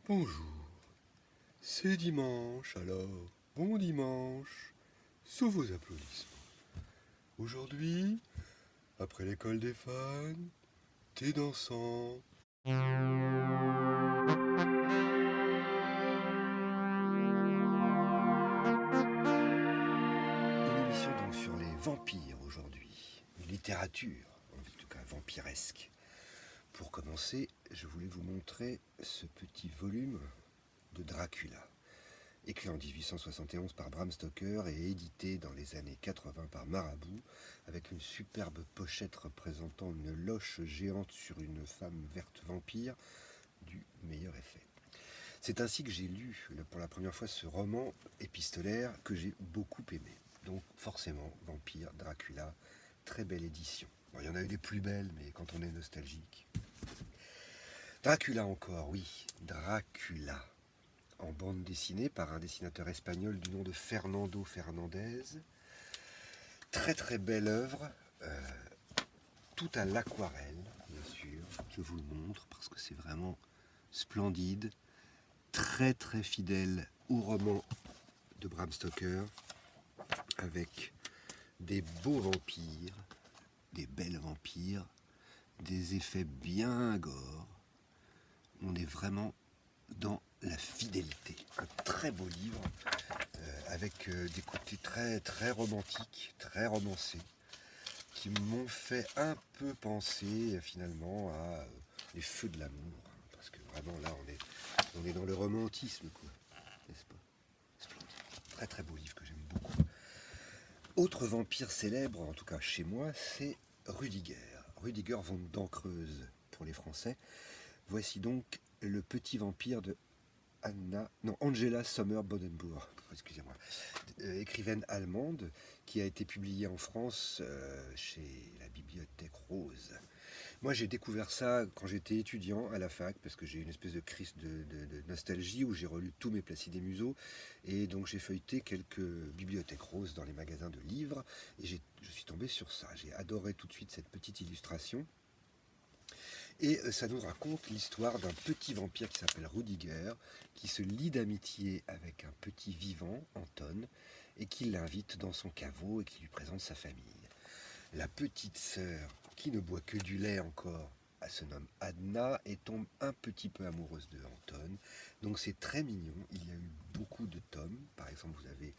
Bonjour, c'est dimanche, alors bon dimanche, sous vos applaudissements. Aujourd'hui, après l'école des fans, thé dansant. Une émission donc sur les vampires aujourd'hui, une littérature, en tout cas vampiresque. Pour commencer, je voulais vous montrer ce petit volume de Dracula, écrit en 1871 par Bram Stoker et édité dans les années 80 par Marabout, avec une superbe pochette représentant une loche géante sur une femme verte vampire, du meilleur effet. C'est ainsi que j'ai lu pour la première fois ce roman épistolaire que j'ai beaucoup aimé. Donc forcément, Vampire, Dracula, très belle édition. Bon, il y en a eu des plus belles, mais quand on est nostalgique. Dracula encore, oui, Dracula. En bande dessinée par un dessinateur espagnol du nom de Fernando Fernandez. Très très belle œuvre, tout à l'aquarelle, bien sûr. Je vous le montre parce que c'est vraiment splendide. Très très fidèle au roman de Bram Stoker, avec des beaux vampires, des belles vampires, des effets bien gore. On est vraiment dans la fidélité. Un très beau livre avec des côtés très très romantiques, très romancés, qui m'ont fait un peu penser finalement à les feux de l'amour. Parce que vraiment là on est dans le romantisme, quoi, n'est-ce pas? Splendide. Très très beau livre que j'aime beaucoup. Autre vampire célèbre, en tout cas chez moi, c'est Rudiger. Rudiger von Dancreuse pour les Français. Voici donc le petit vampire de Angela Sommer Bodenbourg, excusez-moi, écrivaine allemande qui a été publiée en France chez la Bibliothèque Rose. Moi j'ai découvert ça quand j'étais étudiant à la fac parce que j'ai eu une espèce de crise de nostalgie où j'ai relu tous mes Placide et Museau et donc j'ai feuilleté quelques Bibliothèques Roses dans les magasins de livres et je suis tombé sur ça. J'ai adoré tout de suite cette petite illustration. Et ça nous raconte l'histoire d'un petit vampire qui s'appelle Rudiger, qui se lie d'amitié avec un petit vivant, Anton, et qui l'invite dans son caveau et qui lui présente sa famille. La petite sœur, qui ne boit que du lait encore, elle se nomme Adna et tombe un petit peu amoureuse de Anton. Donc c'est très mignon, il y a eu beaucoup de tomes. Par exemple, vous avez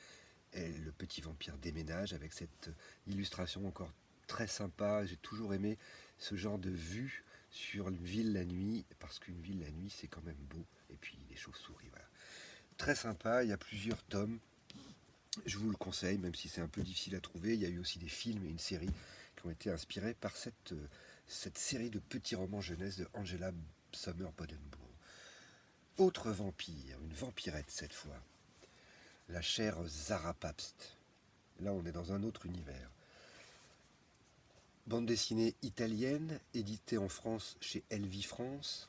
le petit vampire déménage avec cette illustration encore très sympa. J'ai toujours aimé ce genre de vue sur une ville la nuit, parce qu'une ville la nuit c'est quand même beau, et puis les chauves-souris, voilà. Très sympa, il y a plusieurs tomes, je vous le conseille, même si c'est un peu difficile à trouver. Il y a eu aussi des films et une série qui ont été inspirés par cette série de petits romans jeunesse de Angela Sommer Bodenbourg. Autre vampire, une vampirette cette fois, la chère Zara Pabst. Là on est dans un autre univers. Bande dessinée italienne, éditée en France chez Elvie France.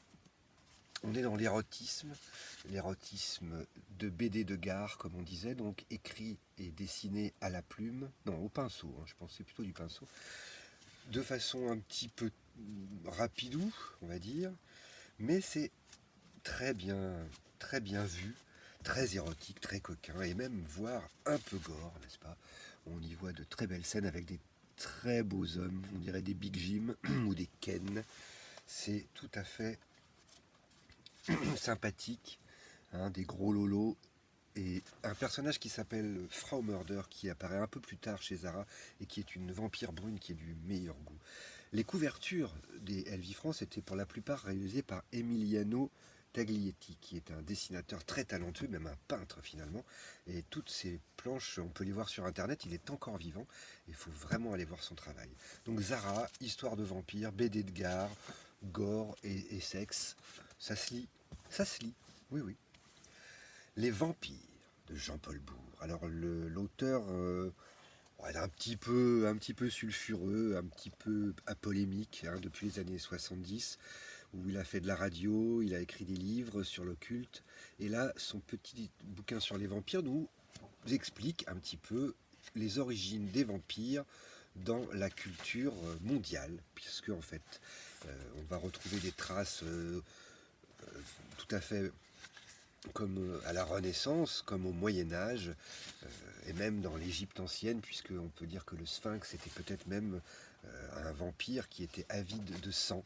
On est dans l'érotisme de BD de gare, comme on disait, donc écrit et dessiné à la plume, non, au pinceau, je pensais plutôt du pinceau, de façon un petit peu rapidou, on va dire, mais c'est très bien vu, très érotique, très coquin, et même voire un peu gore, n'est-ce pas? On y voit de très belles scènes avec des très beaux hommes, on dirait des Big Jim ou des Ken. C'est tout à fait sympathique, des gros lolos, et un personnage qui s'appelle Frau Murder qui apparaît un peu plus tard chez Zara et qui est une vampire brune qui est du meilleur goût. Les couvertures des Elvie France étaient pour la plupart réalisées par Emiliano Taglietti, qui est un dessinateur très talentueux, même un peintre finalement. Et toutes ces planches, on peut les voir sur internet, il est encore vivant. Il faut vraiment aller voir son travail. Donc Zara, histoire de vampire, BD de gare, gore et sexe, ça se lit. Ça se lit, oui, oui. Les vampires de Jean-Paul Bourg. Alors l'auteur est un petit peu sulfureux, un petit peu polémique depuis les années 70, où il a fait de la radio, il a écrit des livres sur l'occulte, et là son petit bouquin sur les vampires nous explique un petit peu les origines des vampires dans la culture mondiale, puisque en fait on va retrouver des traces tout à fait comme à la Renaissance, comme au Moyen-Âge, et même dans l'Égypte ancienne, puisqu'on peut dire que le sphinx était peut-être même un vampire qui était avide de sang,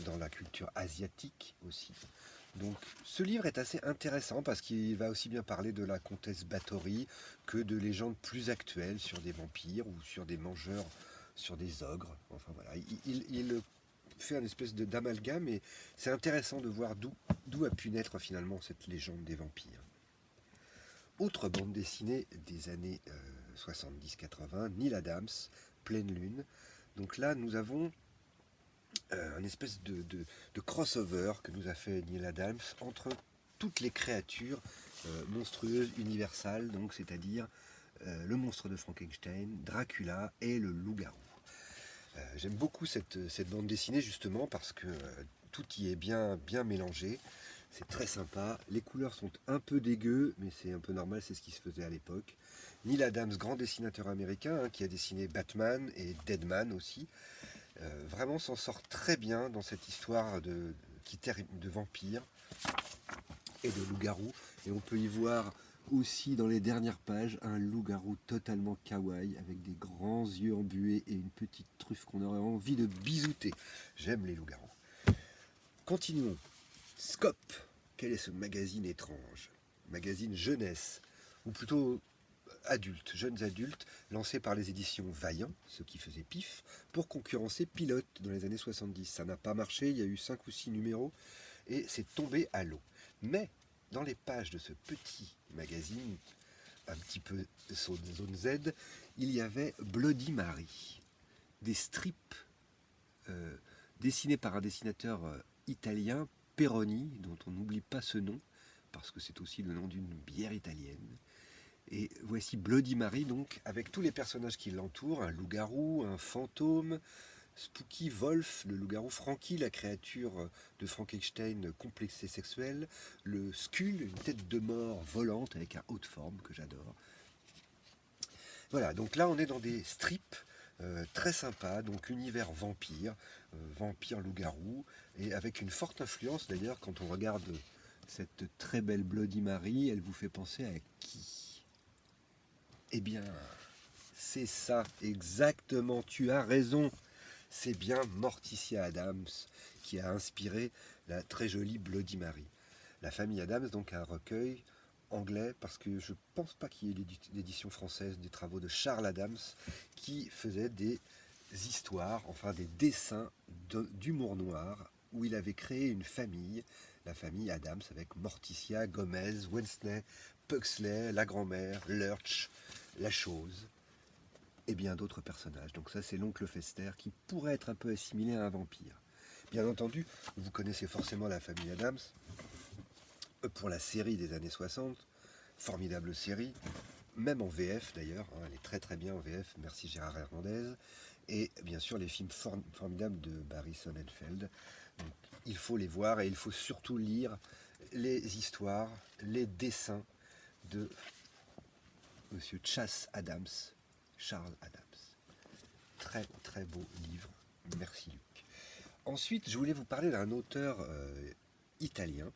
dans la culture asiatique aussi. Donc ce livre est assez intéressant parce qu'il va aussi bien parler de la comtesse Bathory que de légendes plus actuelles sur des vampires ou sur des mangeurs, sur des ogres. Enfin voilà, il fait un espèce d'amalgame et c'est intéressant de voir d'où a pu naître finalement cette légende des vampires. Autre bande dessinée des années 70-80, Neil Adams, Pleine Lune. Donc là nous avons un espèce de crossover que nous a fait Neil Adams entre toutes les créatures monstrueuses universales, donc c'est-à-dire le monstre de Frankenstein, Dracula et le loup-garou. J'aime beaucoup cette bande dessinée justement parce que tout y est bien mélangé. C'est très sympa. Les couleurs sont un peu dégueu, mais c'est un peu normal, c'est ce qui se faisait à l'époque. Neil Adams, grand dessinateur américain, hein, qui a dessiné Batman et Deadman aussi, vraiment s'en sort très bien dans cette histoire de vampires et de loup-garou. Et on peut y voir aussi dans les dernières pages un loup-garou totalement kawaii avec des grands yeux embués et une petite truffe qu'on aurait envie de bisouter. J'aime les loups-garous. Continuons. Scope. Quel est ce magazine étrange? Magazine jeunesse, ou plutôt adultes, jeunes adultes, lancé par les éditions Vaillant, ce qui faisait pif, pour concurrencer Pilote dans les années 70. Ça n'a pas marché, il y a eu 5 ou 6 numéros, et c'est tombé à l'eau. Mais, dans les pages de ce petit magazine, un petit peu zone Z, il y avait Bloody Mary, des strips dessinés par un dessinateur italien, Peroni, dont on n'oublie pas ce nom, parce que c'est aussi le nom d'une bière italienne. Et voici Bloody Mary, donc, avec tous les personnages qui l'entourent, un loup-garou, un fantôme, Spooky, Wolf, le loup-garou, Frankie, la créature de Frankenstein complexée sexuelle, le Skull, une tête de mort volante avec un haut de forme que j'adore. Voilà, donc là on est dans des strips très sympas, donc univers vampire, vampire loup-garou, et avec une forte influence d'ailleurs quand on regarde cette très belle Bloody Mary, elle vous fait penser à qui? Eh bien, c'est ça, exactement, tu as raison. C'est bien Morticia Adams qui a inspiré la très jolie Bloody Mary. La famille Adams, donc, a un recueil anglais, parce que je ne pense pas qu'il y ait l'édition française des travaux de Charles Adams, qui faisait des histoires, enfin des dessins d'humour noir, où il avait créé une famille, la famille Adams, avec Morticia, Gomez, Wednesday, Pugsley, la grand-mère, Lurch, la chose, et bien d'autres personnages. Donc ça, c'est l'oncle Fester qui pourrait être un peu assimilé à un vampire. Bien entendu, vous connaissez forcément la famille Adams pour la série des années 60, formidable série, même en VF d'ailleurs, hein, elle est très très bien en VF, merci Gérard Hernandez, et bien sûr les films formidables de Barry Sonnenfeld. Donc, il faut les voir et il faut surtout lire les histoires, les dessins de Monsieur Chas Adams, Charles Adams. Très très beau livre, merci Luc. Ensuite, je voulais vous parler d'un auteur italien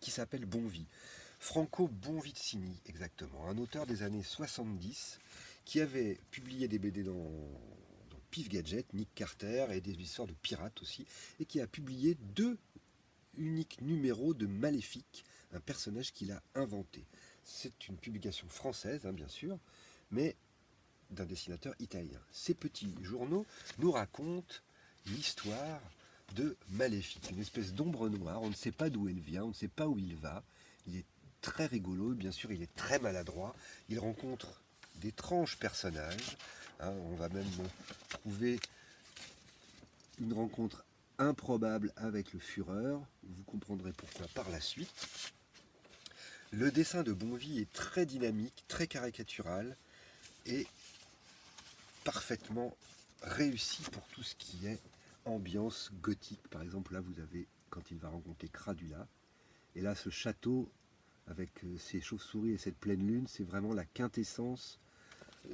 qui s'appelle Bonvi. Franco Bonvicini, exactement. Un auteur des années 70 qui avait publié des BD dans Pif Gadget, Nick Carter et des histoires de pirates aussi, et qui a publié 2 uniques numéros de Maléfique, un personnage qu'il a inventé. C'est une publication française, hein, bien sûr, mais d'un dessinateur italien. Ces petits journaux nous racontent l'histoire de Maléfique, une espèce d'ombre noire, on ne sait pas d'où elle vient, on ne sait pas où il va, il est très rigolo, bien sûr il est très maladroit, il rencontre d'étranges personnages, hein, on va même trouver une rencontre improbable avec le Führer, vous comprendrez pourquoi par la suite. Le dessin de Bonvi est très dynamique, très caricatural et parfaitement réussi pour tout ce qui est ambiance gothique. Par exemple, là, vous avez, quand il va rencontrer Cradula, et là, ce château, avec ses chauves-souris et cette pleine lune, c'est vraiment la quintessence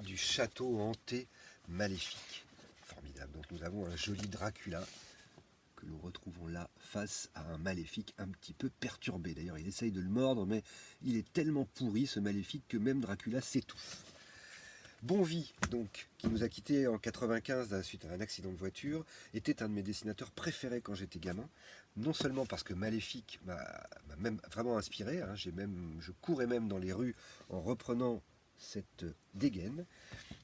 du château hanté maléfique. Formidable. Donc nous avons un joli Dracula, que que nous retrouvons là face à un maléfique un petit peu perturbé. D'ailleurs, il essaye de le mordre, mais il est tellement pourri ce maléfique que même Dracula s'étouffe. Bonvie, donc, qui nous a quittés en 95 suite à un accident de voiture, était un de mes dessinateurs préférés quand j'étais gamin. Non seulement parce que Maléfique m'a même vraiment inspiré, hein, je courais même dans les rues en reprenant cette dégaine.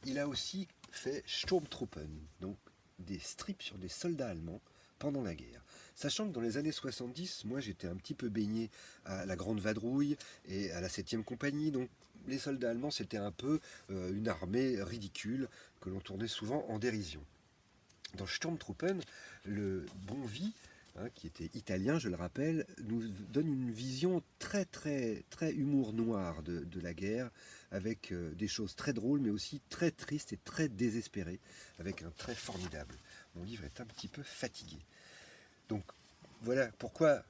Il a aussi fait Sturmtruppen, donc des strips sur des soldats allemands pendant la guerre. Sachant que dans les années 70, moi j'étais un petit peu baigné à la Grande Vadrouille et à la 7e compagnie, donc les soldats allemands c'était un peu une armée ridicule que l'on tournait souvent en dérision. Dans Sturmtruppen, le Bonvie, hein, qui était italien, je le rappelle, nous donne une vision très très très humour noir de la guerre, avec des choses très drôles, mais aussi très tristes et très désespérées, avec un trait formidable. Mon livre est un petit peu fatigué. Donc voilà pourquoi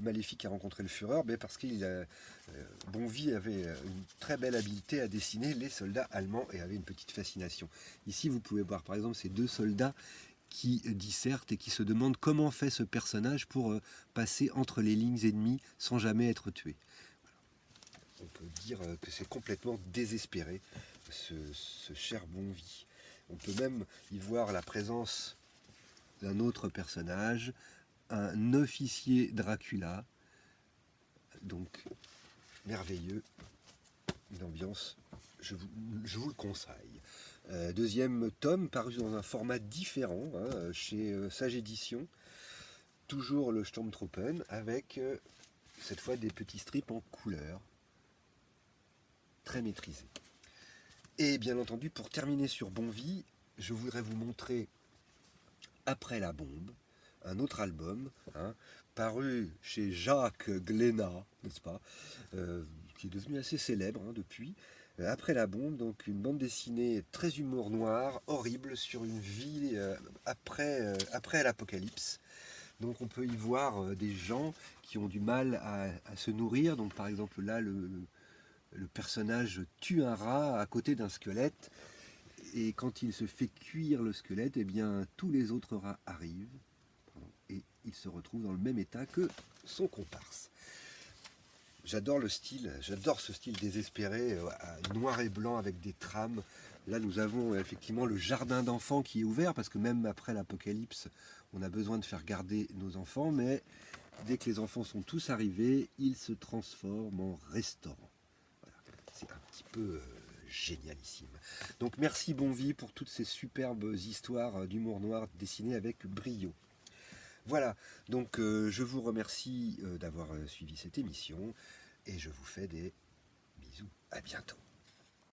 Maléfique a rencontré le Führer, parce qu'il Bonvie avait une très belle habileté à dessiner les soldats allemands et avait une petite fascination. Ici, vous pouvez voir par exemple ces deux soldats qui dissertent et qui se demandent comment fait ce personnage pour passer entre les lignes ennemies sans jamais être tué. Voilà. On peut dire que c'est complètement désespéré, ce cher Bonvie. On peut même y voir la présence d'un autre personnage, un officier Dracula, donc merveilleux, une ambiance, je vous le conseille. Deuxième tome, paru dans un format différent, hein, chez Sage Édition, toujours le Sturmtruppen, avec cette fois des petits strips en couleur, très maîtrisés. Et bien entendu, pour terminer sur Bonvie, je voudrais vous montrer Après la bombe, un autre album, hein, paru chez Jacques Glénat, n'est-ce pas, qui est devenu assez célèbre depuis. Après la bombe, donc une bande dessinée très humour noir, horrible, sur une vie après l'apocalypse. Donc on peut y voir des gens qui ont du mal à se nourrir. Donc par exemple là, le personnage tue un rat à côté d'un squelette. Et quand il se fait cuire le squelette, eh bien tous les autres rats arrivent. Et il se retrouve dans le même état que son comparse. J'adore le style, j'adore ce style désespéré, noir et blanc avec des trames. Là nous avons effectivement le jardin d'enfants qui est ouvert, parce que même après l'apocalypse, on a besoin de faire garder nos enfants, mais dès que les enfants sont tous arrivés, ils se transforment en restaurant. Voilà. C'est un petit peu génialissime. Donc merci Bonvie pour toutes ces superbes histoires d'humour noir dessinées avec brio. Voilà, donc je vous remercie d'avoir suivi cette émission et je vous fais des bisous. À bientôt.